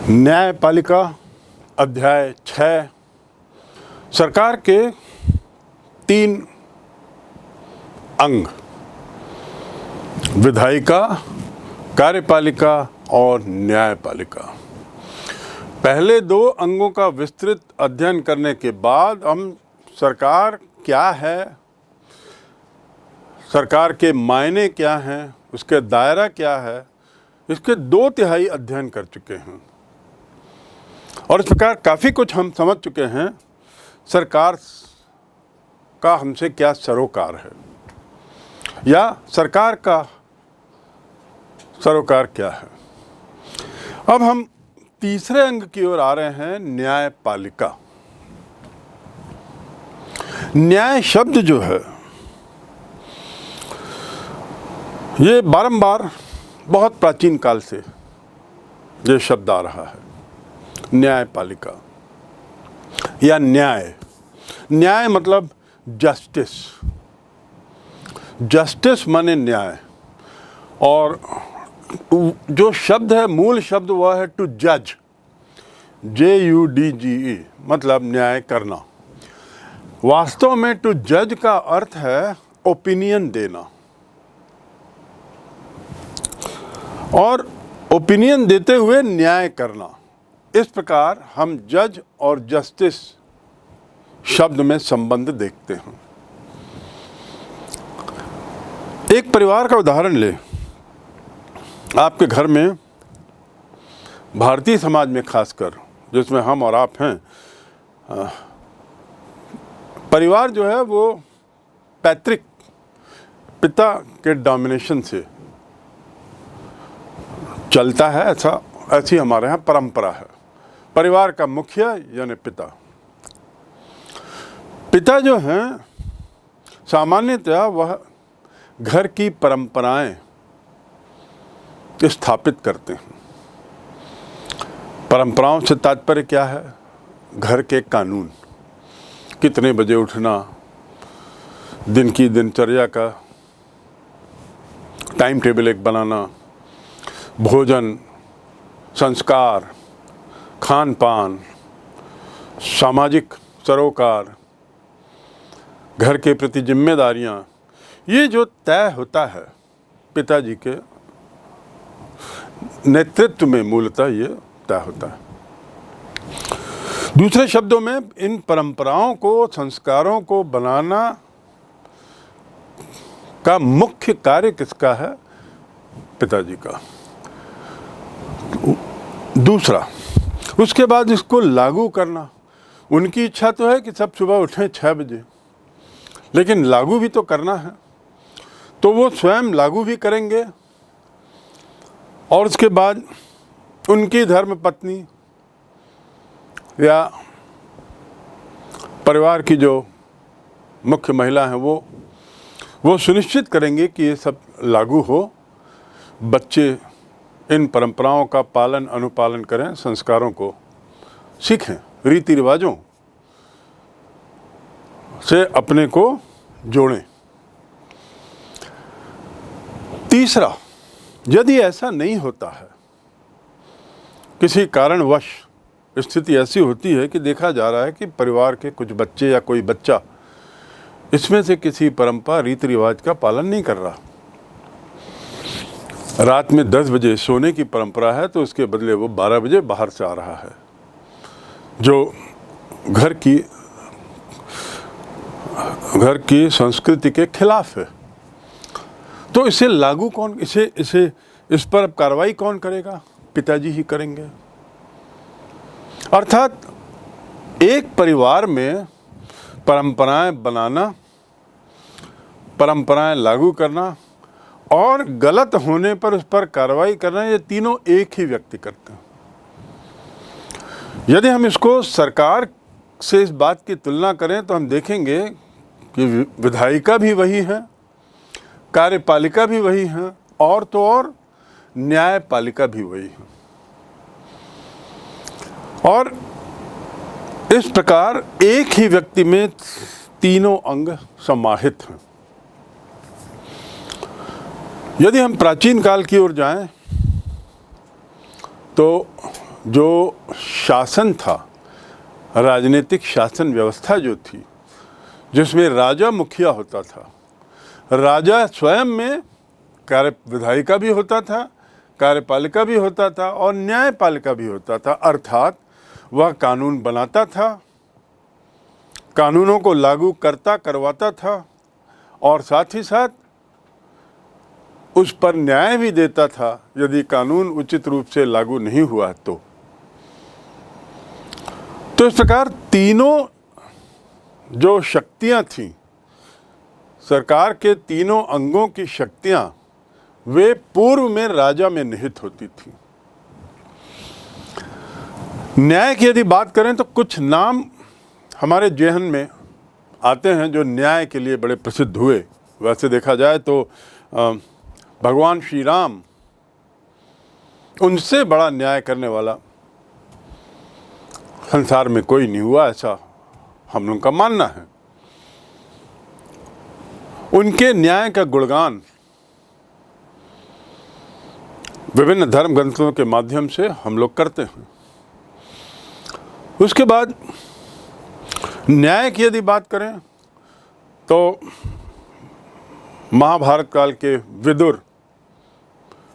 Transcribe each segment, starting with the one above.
न्यायपालिका अध्याय 6 सरकार के 3 अंग विधायिका, कार्यपालिका और न्यायपालिका। पहले 2 अंगों का विस्तृत अध्ययन करने के बाद हम सरकार क्या है, सरकार के मायने क्या हैं, उसके दायरा क्या है, इसके 2 तिहाई अध्ययन कर चुके हैं और इस प्रकार काफ़ी कुछ हम समझ चुके हैं सरकार का हमसे क्या सरोकार है या सरकार का सरोकार क्या है। अब हम तीसरे अंग की ओर आ रहे हैं, न्यायपालिका। न्याय शब्द जो है ये बारंबार बहुत प्राचीन काल से ये शब्द आ रहा है, न्यायपालिका या न्याय। न्याय मतलब जस्टिस, जस्टिस माने न्याय। और जो शब्द है, मूल शब्द वह है टू जज, JUDGE, मतलब न्याय करना। वास्तव में टू जज का अर्थ है ओपिनियन देना, और ओपिनियन देते हुए न्याय करना। इस प्रकार हम जज और जस्टिस शब्द में संबंध देखते हैं। एक परिवार का उदाहरण ले। आपके घर में, भारतीय समाज में खासकर, जिसमें हम और आप हैं, परिवार जो है वो पैतृक पिता के डोमिनेशन से चलता है। ऐसी हमारे यहाँ परंपरा है। परिवार का मुखिया यानी पिता। पिता जो हैं सामान्यतः वह घर की परंपराएं स्थापित करते हैं। परंपराओं से तात्पर्य क्या है? घर के कानून, कितने बजे उठना, दिन की दिनचर्या का टाइम टेबल एक बनाना, भोजन, संस्कार, खान पान, सामाजिक सरोकार, घर के प्रति जिम्मेदारियां, ये जो तय होता है पिताजी के नेतृत्व में, मूलतः ये तय होता है। दूसरे शब्दों में, इन परंपराओं को, संस्कारों को बनाना का मुख्य कार्य किसका है? पिताजी का। दूसरा, उसके बाद इसको लागू करना। उनकी इच्छा तो है कि सब सुबह उठें 6 बजे, लेकिन लागू भी तो करना है, तो वो स्वयं लागू भी करेंगे और उसके बाद उनकी धर्म पत्नी या परिवार की जो मुख्य महिला हैं वो सुनिश्चित करेंगे कि ये सब लागू हो, बच्चे इन परंपराओं का पालन अनुपालन करें, संस्कारों को सीखें, रीति रिवाजों से अपने को जोड़ें। तीसरा, यदि ऐसा नहीं होता है, किसी कारणवश स्थिति ऐसी होती है कि देखा जा रहा है कि परिवार के कुछ बच्चे या कोई बच्चा इसमें से किसी परंपरा रीति रिवाज का पालन नहीं कर रहा, रात में 10 बजे सोने की परंपरा है तो उसके बदले वो 12 बजे बाहर से आ रहा है, जो घर की संस्कृति के खिलाफ है। तो इसे लागू कौन, इस पर अब कार्रवाई कौन करेगा? पिताजी ही करेंगे। अर्थात एक परिवार में परंपराएं बनाना, परंपराएं लागू करना और गलत होने पर उस पर कार्रवाई करना, ये तीनों एक ही व्यक्ति करते हैं। यदि हम इसको सरकार से इस बात की तुलना करें तो हम देखेंगे कि विधायिका भी वही है, कार्यपालिका भी वही है, और तो और न्यायपालिका भी वही है। और इस प्रकार एक ही व्यक्ति में तीनों अंग समाहित हैं। यदि हम प्राचीन काल की ओर जाएं तो जो शासन था, राजनीतिक शासन व्यवस्था जो थी, जिसमें राजा मुखिया होता था, राजा स्वयं में कार्यविधायिका भी होता था, कार्यपालिका भी होता था और न्यायपालिका भी होता था। अर्थात वह कानून बनाता था, कानूनों को लागू करवाता था और साथ ही साथ उस पर न्याय भी देता था यदि कानून उचित रूप से लागू नहीं हुआ तो इस प्रकार तीनों जो शक्तियां थीं, सरकार के तीनों अंगों की शक्तियां, वे पूर्व में राजा में निहित होती थी। न्याय की यदि बात करें तो कुछ नाम हमारे जेहन में आते हैं जो न्याय के लिए बड़े प्रसिद्ध हुए। वैसे देखा जाए तो भगवान श्री राम, उनसे बड़ा न्याय करने वाला संसार में कोई नहीं हुआ, ऐसा हम लोगों का मानना है। उनके न्याय का गुणगान विभिन्न धर्म ग्रंथों के माध्यम से हम लोग करते हैं। उसके बाद न्याय की यदि बात करें तो महाभारत काल के विदुर,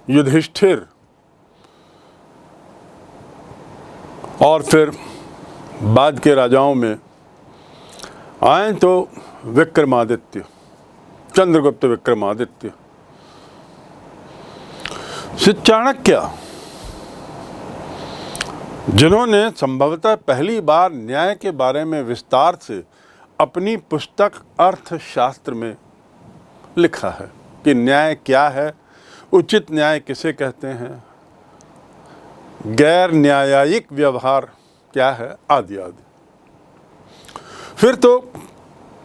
युधिष्ठिर और फिर बाद के राजाओं में आए तो विक्रमादित्य, चंद्रगुप्त विक्रमादित्य, श्री चाणक्य, जिन्होंने संभवतः पहली बार न्याय के बारे में विस्तार से अपनी पुस्तक अर्थशास्त्र में लिखा है कि न्याय क्या है, उचित न्याय किसे कहते हैं, गैर न्यायिक व्यवहार क्या है, आदि आदि। फिर तो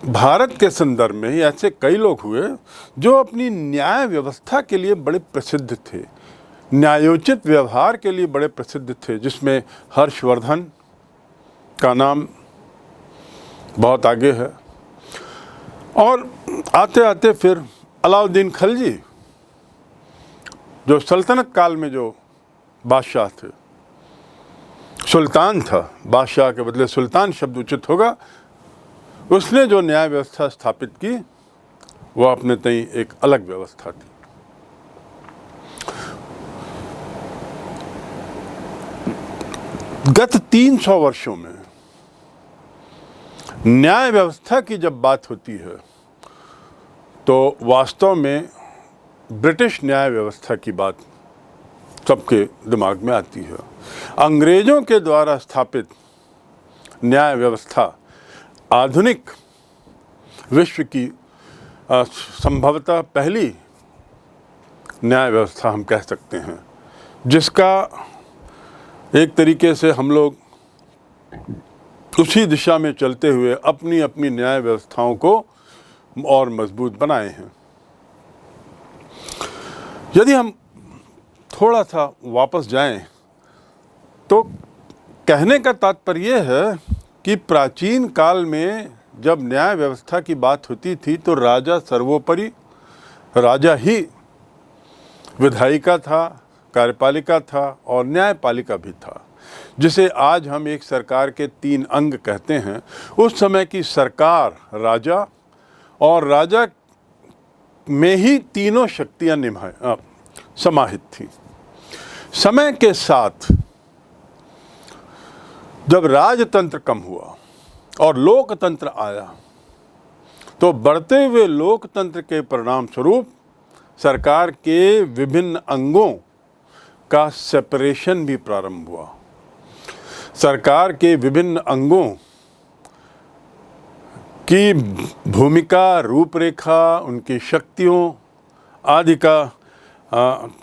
भारत के संदर्भ में ही ऐसे कई लोग हुए जो अपनी न्याय व्यवस्था के लिए बड़े प्रसिद्ध थे, न्यायोचित व्यवहार के लिए बड़े प्रसिद्ध थे, जिसमें हर्षवर्धन का नाम बहुत आगे है। और आते आते फिर अलाउद्दीन खिलजी, जो सल्तनत काल में जो बादशाह थे, सुल्तान था, बादशाह के बदले सुल्तान शब्द उचित होगा, उसने जो न्याय व्यवस्था स्थापित की वह अपने तई एक अलग व्यवस्था थी। गत 300 वर्षों में न्याय व्यवस्था की जब बात होती है तो वास्तव में ब्रिटिश न्याय व्यवस्था की बात सबके दिमाग में आती है। अंग्रेजों के द्वारा स्थापित न्याय व्यवस्था आधुनिक विश्व की संभवतः पहली न्याय व्यवस्था हम कह सकते हैं, जिसका एक तरीके से हम लोग उसी दिशा में चलते हुए अपनी अपनी न्याय व्यवस्थाओं को और मजबूत बनाए हैं। यदि हम थोड़ा सा वापस जाएं तो कहने का तात्पर्य है कि प्राचीन काल में जब न्याय व्यवस्था की बात होती थी तो राजा सर्वोपरि, राजा ही विधायिका था, कार्यपालिका था और न्यायपालिका भी था, जिसे आज हम एक सरकार के 3 अंग कहते हैं। उस समय की सरकार राजा और राजा में ही तीनों शक्तियां समाहित थी। समय के साथ जब राजतंत्र कम हुआ और लोकतंत्र आया तो बढ़ते हुए लोकतंत्र के परिणाम स्वरूप सरकार के विभिन्न अंगों का सेपरेशन भी प्रारंभ हुआ। सरकार के विभिन्न अंगों की भूमिका, रूपरेखा, उनकी शक्तियों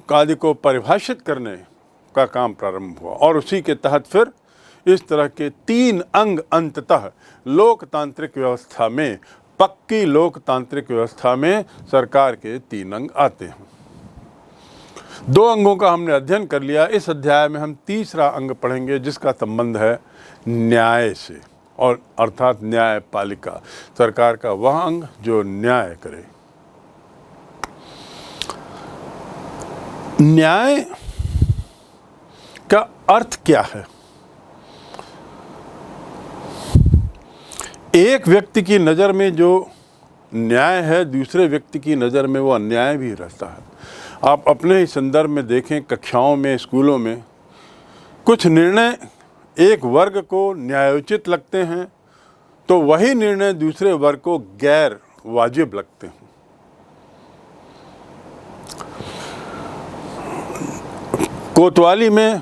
आदि को परिभाषित करने का काम प्रारंभ हुआ और उसी के तहत फिर इस तरह के 3 अंग अंततः लोकतांत्रिक व्यवस्था में, पक्की लोकतांत्रिक व्यवस्था में सरकार के 3 अंग आते हैं। 2 अंगों का हमने अध्ययन कर लिया। इस अध्याय में हम तीसरा अंग पढ़ेंगे जिसका संबंध है न्याय से, और अर्थात न्यायपालिका, सरकार का वह अंग जो न्याय करे। न्याय का अर्थ क्या है। एक व्यक्ति की नज़र में जो न्याय है, दूसरे व्यक्ति की नज़र में वो अन्याय भी रहता है। आप अपने ही संदर्भ में देखें, कक्षाओं में, स्कूलों में कुछ निर्णय एक वर्ग को न्यायोचित लगते हैं तो वही निर्णय दूसरे वर्ग को गैर वाजिब लगते हैं। कोतवाली में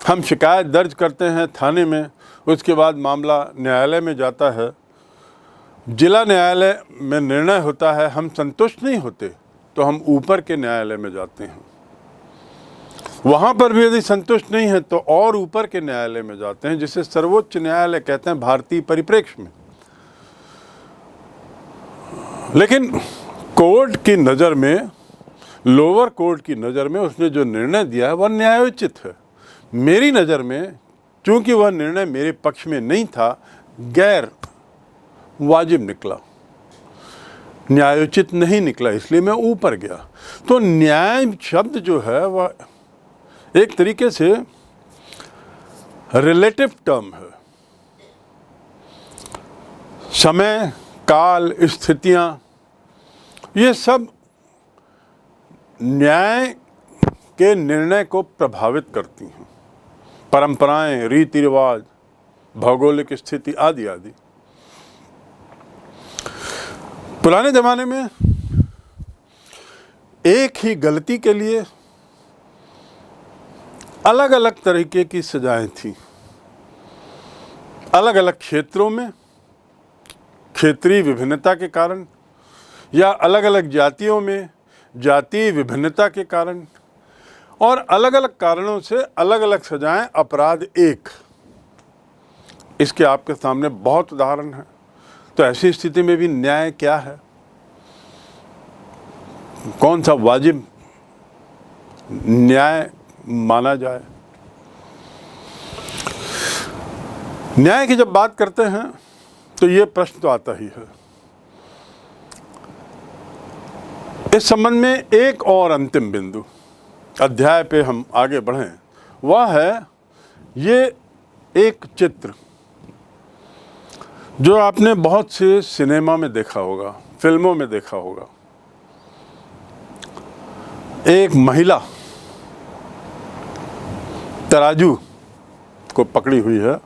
हम शिकायत दर्ज करते हैं थाने में, उसके बाद मामला न्यायालय में जाता है, जिला न्यायालय में निर्णय होता है, हम संतुष्ट नहीं होते तो हम ऊपर के न्यायालय में जाते हैं, वहाँ पर भी यदि संतुष्ट नहीं है तो और ऊपर के न्यायालय में जाते हैं, जिसे सर्वोच्च न्यायालय कहते हैं भारतीय परिप्रेक्ष्य में। लेकिन कोर्ट की नज़र में, लोअर कोर्ट की नज़र में उसने जो निर्णय दिया है वह न्यायोचित है। मेरी नज़र में चूंकि वह निर्णय मेरे पक्ष में नहीं था, गैर वाजिब निकला, न्यायोचित नहीं निकला, इसलिए मैं ऊपर गया। तो न्याय शब्द जो है वह एक तरीके से रिलेटिव टर्म है। समय, काल, स्थितियां, ये सब न्याय के निर्णय को प्रभावित करती हैं। परंपराएं, रीति रिवाज, भौगोलिक स्थिति आदि आदि। पुराने जमाने में एक ही गलती के लिए अलग अलग तरीके की सजाएं थी। अलग अलग क्षेत्रों में क्षेत्रीय विभिन्नता के कारण या अलग अलग जातियों में जातीय विभिन्नता के कारण और अलग अलग कारणों से अलग अलग सजाएं, अपराध एक। इसके आपके सामने बहुत उदाहरण हैं। तो ऐसी स्थिति में भी न्याय क्या है, कौन सा वाजिब न्याय माना जाए। न्याय की जब बात करते हैं तो ये प्रश्न तो आता ही है। इस संबंध में एक और अंतिम बिंदु, अध्याय पे हम आगे बढ़ें, वह है ये एक चित्र जो आपने बहुत से सिनेमा में देखा होगा, फिल्मों में देखा होगा। एक महिला तराजू को पकड़ी हुई है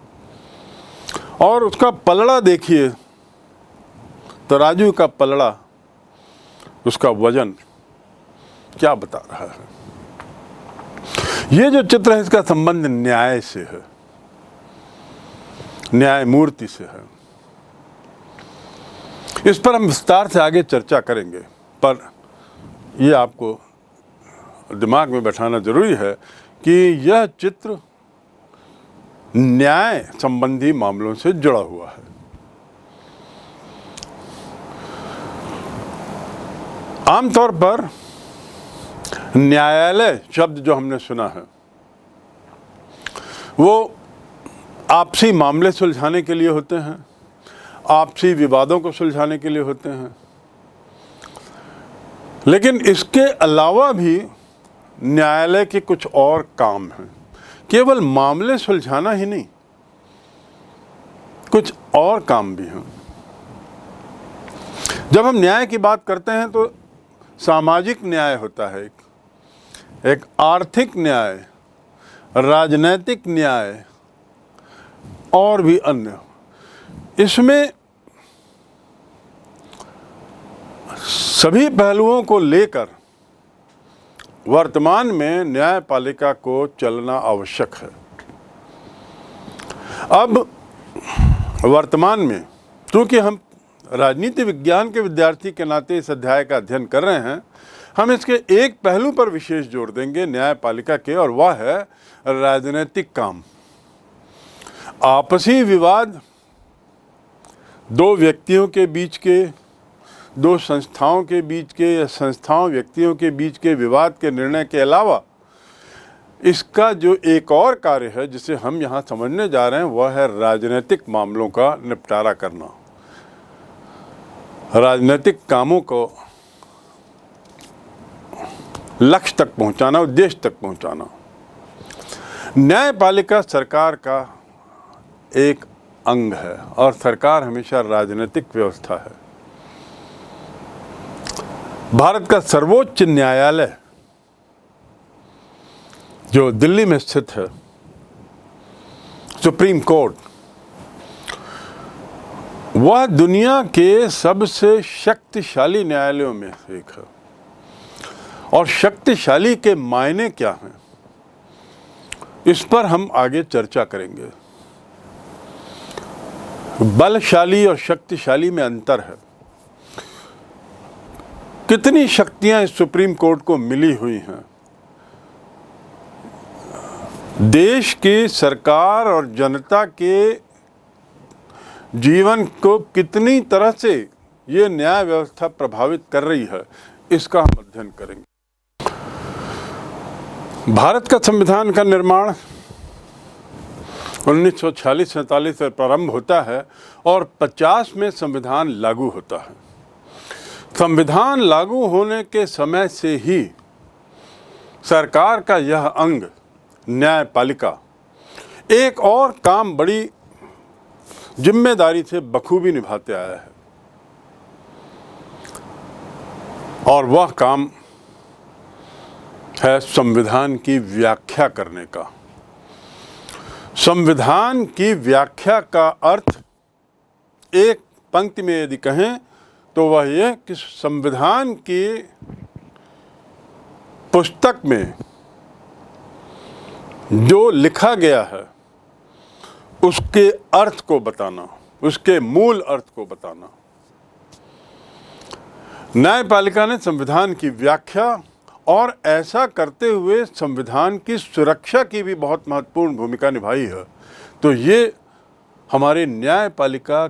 और उसका पलड़ा देखिए, तराजू का पलड़ा, उसका वजन क्या बता रहा है। ये जो चित्र है इसका संबंध न्याय से है, न्यायमूर्ति से है। इस पर हम विस्तार से आगे चर्चा करेंगे, पर ये आपको दिमाग में बैठाना जरूरी है कि यह चित्र न्याय संबंधी मामलों से जुड़ा हुआ है। आमतौर पर न्यायालय शब्द जो हमने सुना है वो आपसी मामले सुलझाने के लिए होते हैं, आपसी विवादों को सुलझाने के लिए होते हैं। लेकिन इसके अलावा भी न्यायालय के कुछ और काम हैं। केवल मामले सुलझाना ही नहीं, कुछ और काम भी हैं। जब हम न्याय की बात करते हैं तो सामाजिक न्याय होता है, एक आर्थिक न्याय, राजनैतिक न्याय और भी अन्य। इसमें सभी पहलुओं को लेकर वर्तमान में न्यायपालिका को चलना आवश्यक है। अब वर्तमान में क्योंकि हम राजनीति विज्ञान के विद्यार्थी के नाते इस अध्याय का अध्ययन कर रहे हैं, हम इसके एक पहलू पर विशेष जोर देंगे न्यायपालिका के, और वह है राजनीतिक काम। आपसी विवाद दो व्यक्तियों के बीच के, दो संस्थाओं के बीच के या संस्थाओं व्यक्तियों के बीच के विवाद के निर्णय के अलावा इसका जो एक और कार्य है जिसे हम यहाँ समझने जा रहे हैं वह है राजनीतिक मामलों का निपटारा करना, राजनीतिक कामों को लक्ष्य तक पहुँचाना, उद्देश्य तक पहुँचाना। न्यायपालिका सरकार का एक अंग है और सरकार हमेशा राजनीतिक व्यवस्था है। भारत का सर्वोच्च न्यायालय जो दिल्ली में स्थित है, सुप्रीम कोर्ट, वह दुनिया के सबसे शक्तिशाली न्यायालयों में एक है। और शक्तिशाली के मायने क्या हैं, इस पर हम आगे चर्चा करेंगे। बलशाली और शक्तिशाली में अंतर है। कितनी शक्तियां इस सुप्रीम कोर्ट को मिली हुई हैं, देश की सरकार और जनता के जीवन को कितनी तरह से ये न्याय व्यवस्था प्रभावित कर रही है, इसका हम अध्ययन करेंगे। भारत का संविधान का निर्माण 1946-47 से प्रारंभ होता है और 50 में संविधान लागू होता है। संविधान लागू होने के समय से ही सरकार का यह अंग न्यायपालिका एक और काम बड़ी जिम्मेदारी से बखूबी निभाते आया है, और वह काम है संविधान की व्याख्या करने का। संविधान की व्याख्या का अर्थ एक पंक्ति में यदि कहें तो वह यह कि संविधान की पुस्तक में जो लिखा गया है उसके अर्थ को बताना, उसके मूल अर्थ को बताना। न्यायपालिका ने संविधान की व्याख्या और ऐसा करते हुए संविधान की सुरक्षा की भी बहुत महत्वपूर्ण भूमिका निभाई है। तो ये हमारे न्यायपालिका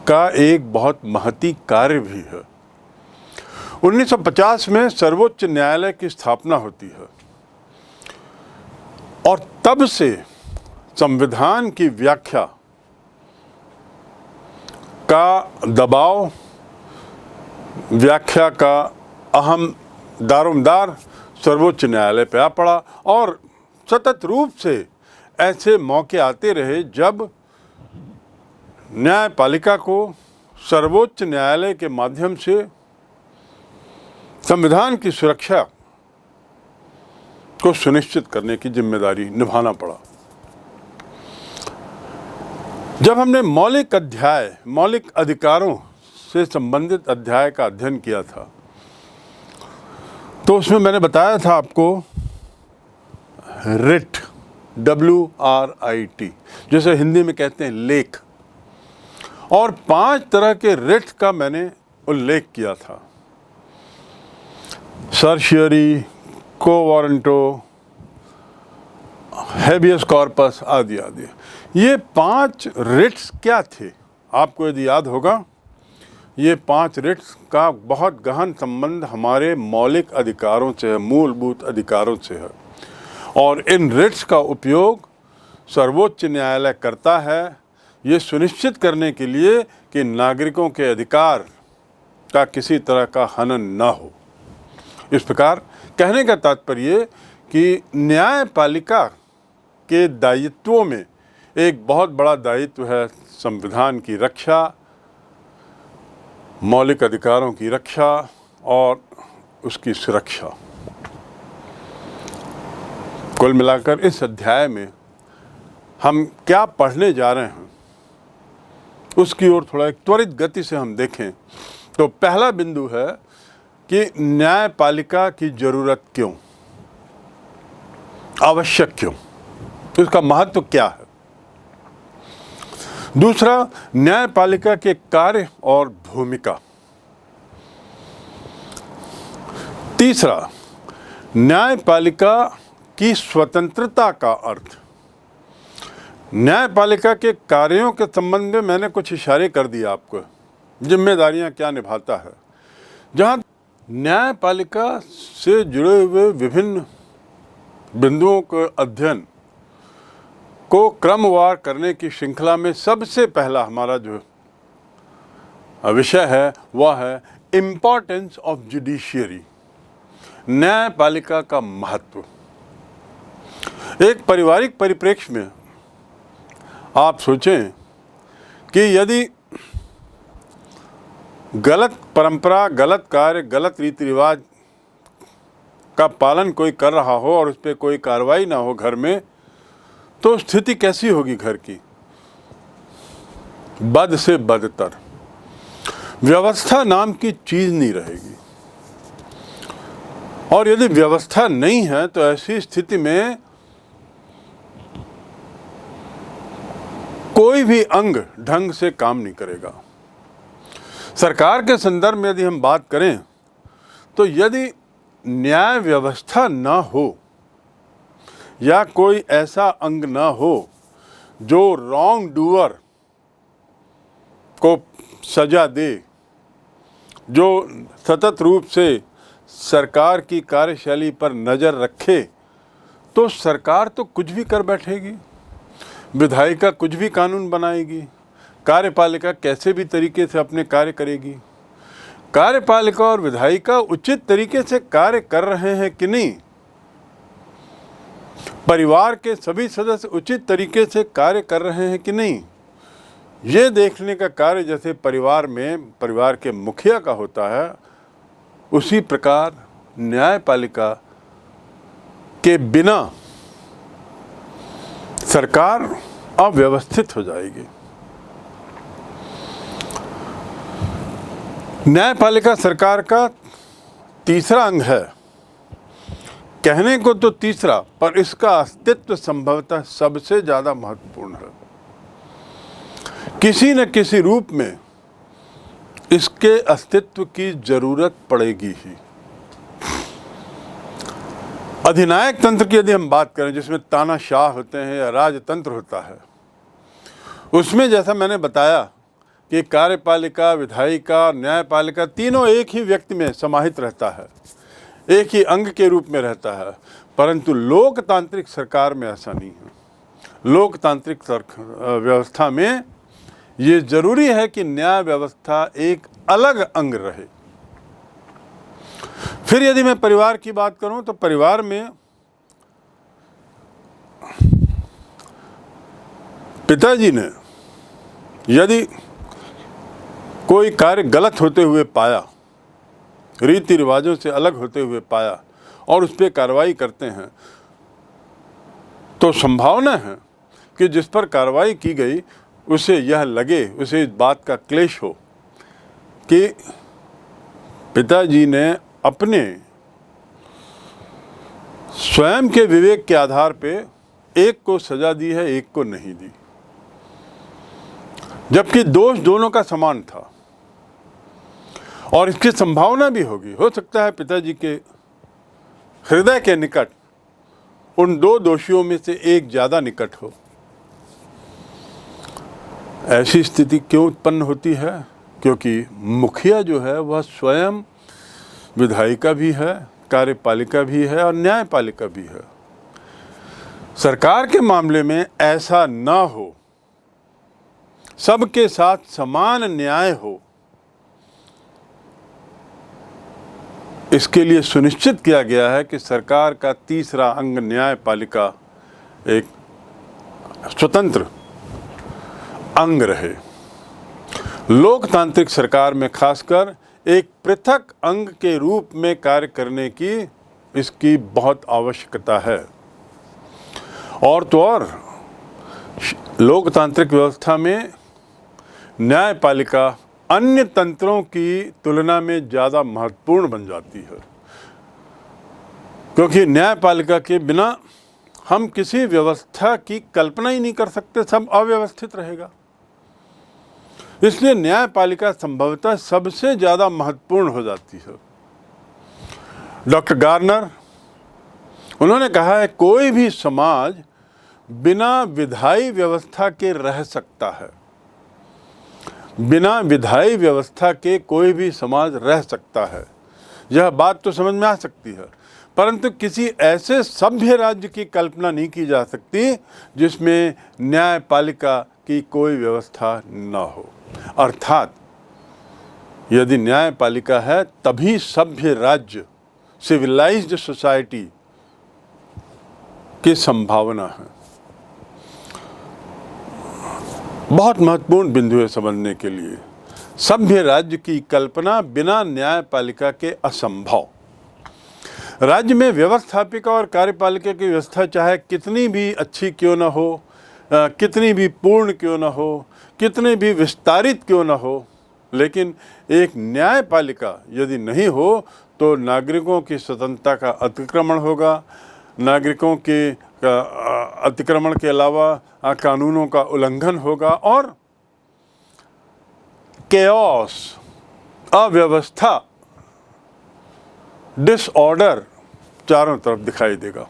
का एक बहुत महती कार्य भी है। 1950 में सर्वोच्च न्यायालय की स्थापना होती है और तब से संविधान की व्याख्या का दबाव, व्याख्या का अहम दारोमदार सर्वोच्च न्यायालय पे आ पड़ा और सतत रूप से ऐसे मौके आते रहे जब न्यायपालिका को सर्वोच्च न्यायालय के माध्यम से संविधान की सुरक्षा को सुनिश्चित करने की जिम्मेदारी निभाना पड़ा। जब हमने मौलिक अधिकारों से संबंधित अध्याय का अध्ययन किया था तो उसमें मैंने बताया था आपको रिट, WRIT, जैसे हिंदी में कहते हैं लेख, और 5 तरह के रिट का मैंने उल्लेख किया था। सर्शियरी, को वारंटो, हेबियस कॉर्पस आदि आदि। ये 5 रिट्स क्या थे, आपको यदि याद होगा, ये 5 रिट्स का बहुत गहन संबंध हमारे मौलिक अधिकारों से है, मूलभूत अधिकारों से है। और इन रिट्स का उपयोग सर्वोच्च न्यायालय करता है ये सुनिश्चित करने के लिए कि नागरिकों के अधिकार का किसी तरह का हनन न हो। इस प्रकार कहने का तात्पर्य कि न्यायपालिका के दायित्वों में एक बहुत बड़ा दायित्व है संविधान की रक्षा, मौलिक अधिकारों की रक्षा और उसकी सुरक्षा। कुल मिलाकर इस अध्याय में हम क्या पढ़ने जा रहे हैं उसकी ओर थोड़ा एक त्वरित गति से हम देखें तो पहला बिंदु है कि न्यायपालिका की जरूरत क्यों, आवश्यक क्यों, उसका महत्व क्या है। दूसरा, न्यायपालिका के कार्य और भूमिका। तीसरा, न्यायपालिका की स्वतंत्रता का अर्थ। न्यायपालिका के कार्यों के संबंध में मैंने कुछ इशारे कर दिए आपको, जिम्मेदारियां क्या निभाता है। जहां न्यायपालिका से जुड़े हुए विभिन्न बिंदुओं के अध्ययन को क्रमवार करने की श्रृंखला में सबसे पहला हमारा जो विषय है वह है इम्पोर्टेंस ऑफ जुडिशियरी, न्यायपालिका का महत्व। एक पारिवारिक परिप्रेक्ष्य में आप सोचें कि यदि गलत परंपरा, गलत कार्य, गलत रीति रिवाज का पालन कोई कर रहा हो और उस पर कोई कार्रवाई ना हो घर में, तो स्थिति कैसी होगी घर की? बद से बदतर, व्यवस्था नाम की चीज नहीं रहेगी। और यदि व्यवस्था नहीं है तो ऐसी स्थिति में कोई भी अंग ढंग से काम नहीं करेगा। सरकार के संदर्भ में यदि हम बात करें तो यदि न्याय व्यवस्था ना हो या कोई ऐसा अंग ना हो जो रॉन्ग डूअर को सजा दे, जो सतत रूप से सरकार की कार्यशैली पर नज़र रखे, तो सरकार तो कुछ भी कर बैठेगी। विधायिका कुछ भी कानून बनाएगी, कार्यपालिका कैसे भी तरीके से अपने कार्य करेगी। कार्यपालिका और विधायिका उचित तरीके से कार्य कर रहे हैं कि नहीं, परिवार के सभी सदस्य उचित तरीके से कार्य कर रहे हैं कि नहीं, ये देखने का कार्य जैसे परिवार में परिवार के मुखिया का होता है, उसी प्रकार न्यायपालिका के बिना सरकार अव्यवस्थित हो जाएगी। न्यायपालिका सरकार का तीसरा अंग है, कहने को तो तीसरा, पर इसका अस्तित्व संभवतः सबसे ज्यादा महत्वपूर्ण है। किसी न किसी रूप में इसके अस्तित्व की जरूरत पड़ेगी ही। अधिनायक तंत्र की यदि हम बात करें, जिसमें तानाशाह होते हैं या राजतंत्र होता है, उसमें जैसा मैंने बताया कि कार्यपालिका, विधायिका, न्यायपालिका तीनों एक ही व्यक्ति में समाहित रहता है, एक ही अंग के रूप में रहता है। परंतु लोकतांत्रिक सरकार में ऐसा नहीं है। लोकतांत्रिक व्यवस्था में ये जरूरी है कि न्याय व्यवस्था एक अलग अंग रहे। फिर यदि मैं परिवार की बात करूं तो परिवार में पिताजी ने यदि कोई कार्य गलत होते हुए पाया, रीति रिवाजों से अलग होते हुए पाया और उस पर कार्रवाई करते हैं, तो संभावना है कि जिस पर कार्रवाई की गई उसे यह लगे, उसे इस बात का क्लेश हो कि पिताजी ने अपने स्वयं के विवेक के आधार पे एक को सजा दी है, एक को नहीं दी, जबकि दोष दोनों का समान था। और इसकी संभावना भी होगी, हो सकता है पिताजी के हृदय के निकट उन दो दोषियों में से एक ज्यादा निकट हो। ऐसी स्थिति क्यों उत्पन्न होती है? क्योंकि मुखिया जो है वह स्वयं विधायिका भी है, कार्यपालिका भी है और न्यायपालिका भी है। सरकार के मामले में ऐसा ना हो, सबके साथ समान न्याय हो, इसके लिए सुनिश्चित किया गया है कि सरकार का तीसरा अंग न्यायपालिका एक स्वतंत्र अंग रहे। लोकतांत्रिक सरकार में खासकर एक पृथक अंग के रूप में कार्य करने की इसकी बहुत आवश्यकता है। और तो और लोकतांत्रिक व्यवस्था में न्यायपालिका अन्य तंत्रों की तुलना में ज़्यादा महत्वपूर्ण बन जाती है, क्योंकि न्यायपालिका के बिना हम किसी व्यवस्था की कल्पना ही नहीं कर सकते, सब अव्यवस्थित रहेगा। इसलिए न्यायपालिका संभवतः सबसे ज़्यादा महत्वपूर्ण हो जाती है। डॉक्टर गार्नर, उन्होंने कहा है कोई भी समाज बिना विधायी व्यवस्था के रह सकता है। बिना विधायी व्यवस्था के कोई भी समाज रह सकता है, यह बात तो समझ में आ सकती है, परंतु किसी ऐसे सभ्य राज्य की कल्पना नहीं की जा सकती जिसमें न्यायपालिका की कोई व्यवस्था न हो। अर्थात यदि न्यायपालिका है तभी सभ्य राज्य, सिविलाइज्ड सोसाइटी की संभावना है। बहुत महत्वपूर्ण बिंदु है समझने के लिए। सभ्य राज्य की कल्पना बिना न्यायपालिका के असंभव। राज्य में व्यवस्थापिका और कार्यपालिका की व्यवस्था चाहे कितनी भी अच्छी क्यों न हो, कितनी भी पूर्ण क्यों न हो, कितनी भी विस्तारित क्यों न हो, लेकिन एक न्यायपालिका यदि नहीं हो तो नागरिकों की स्वतंत्रता का अतिक्रमण होगा। नागरिकों के अतिक्रमण के अलावा कानूनों का उल्लंघन होगा और केओस, अव्यवस्था, डिसऑर्डर चारों तरफ दिखाई देगा।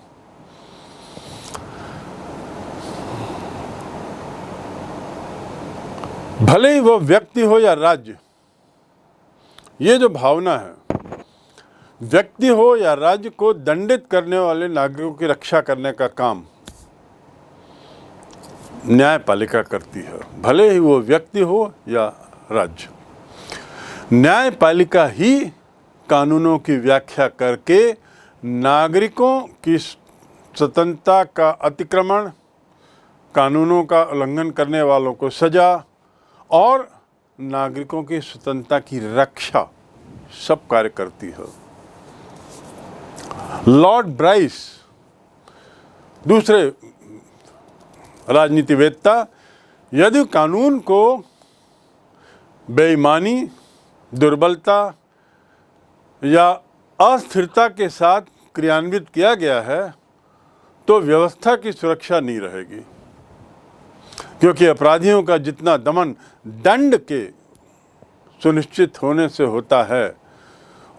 भले ही वो व्यक्ति हो या राज्य, ये जो भावना है, व्यक्ति हो या राज्य को दंडित करने वाले नागरिकों की रक्षा करने का काम न्यायपालिका करती है, भले ही वो व्यक्ति हो या राज्य। न्यायपालिका ही कानूनों की व्याख्या करके नागरिकों की स्वतंत्रता का अतिक्रमण, कानूनों का उल्लंघन करने वालों को सजा और नागरिकों की स्वतंत्रता की रक्षा सब कार्य करती है। लॉर्ड ब्राइस, दूसरे राजनीतिवेत्ता, यदि कानून को बेईमानी, दुर्बलता या अस्थिरता के साथ क्रियान्वित किया गया है तो व्यवस्था की सुरक्षा नहीं रहेगी, क्योंकि अपराधियों का जितना दमन दंड के सुनिश्चित होने से होता है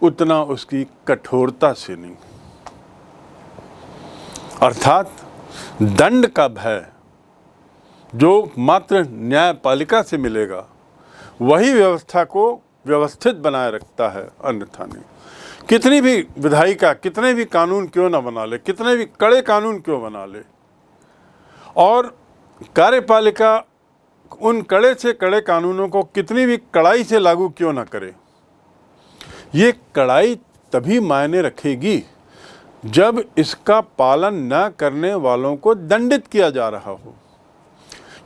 उतना उसकी कठोरता से नहीं। अर्थात दंड का भय जो मात्र न्यायपालिका से मिलेगा वही व्यवस्था को व्यवस्थित बनाए रखता है, अन्यथा नहीं। कितनी भी विधायिका कितने भी कानून क्यों ना बना ले, कितने भी कड़े कानून क्यों बना ले, और कार्यपालिका उन कड़े से कड़े कानूनों को कितनी भी कड़ाई से लागू क्यों ना करे, ये कड़ाई तभी मायने रखेगी जब इसका पालन न करने वालों को दंडित किया जा रहा हो।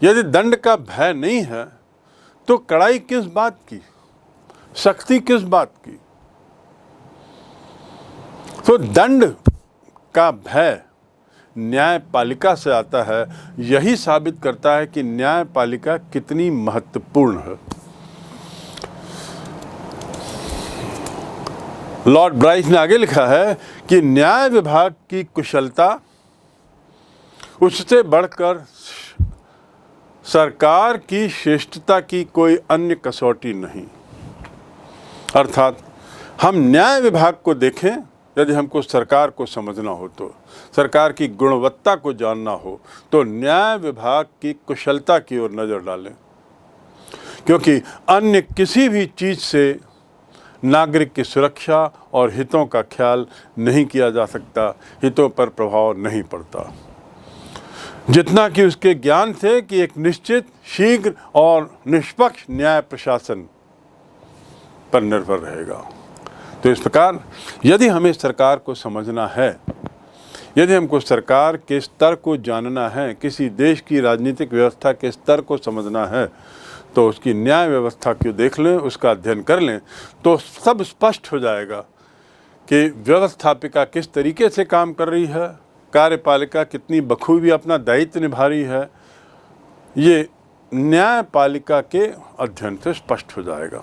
यदि दंड का भय नहीं है तो कड़ाई किस बात की, सख्ती किस बात की। तो दंड का भय न्यायपालिका से आता है, यही साबित करता है कि न्यायपालिका कितनी महत्वपूर्ण है। लॉर्ड ब्राइस ने आगे लिखा है कि न्याय विभाग की कुशलता उससे बढ़कर सरकार की श्रेष्ठता की कोई अन्य कसौटी नहीं। अर्थात हम न्याय विभाग को देखें, यदि हमको सरकार को समझना हो तो, सरकार की गुणवत्ता को जानना हो तो न्याय विभाग की कुशलता की ओर नज़र डालें, क्योंकि अन्य किसी भी चीज़ से नागरिक की सुरक्षा और हितों का ख्याल नहीं किया जा सकता, हितों पर प्रभाव नहीं पड़ता, जितना कि उसके ज्ञान से कि एक निश्चित, शीघ्र और निष्पक्ष न्याय प्रशासन पर निर्भर रहेगा। तो इस प्रकार यदि हमें सरकार को समझना है, यदि हमको सरकार के स्तर को जानना है, किसी देश की राजनीतिक व्यवस्था के स्तर को समझना है, तो उसकी न्याय व्यवस्था को देख लें, उसका अध्ययन कर लें, तो सब स्पष्ट हो जाएगा कि व्यवस्थापिका किस तरीके से काम कर रही है, कार्यपालिका कितनी बखूबी अपना दायित्व निभा रही है। ये न्यायपालिका के अध्ययन से स्पष्ट हो जाएगा।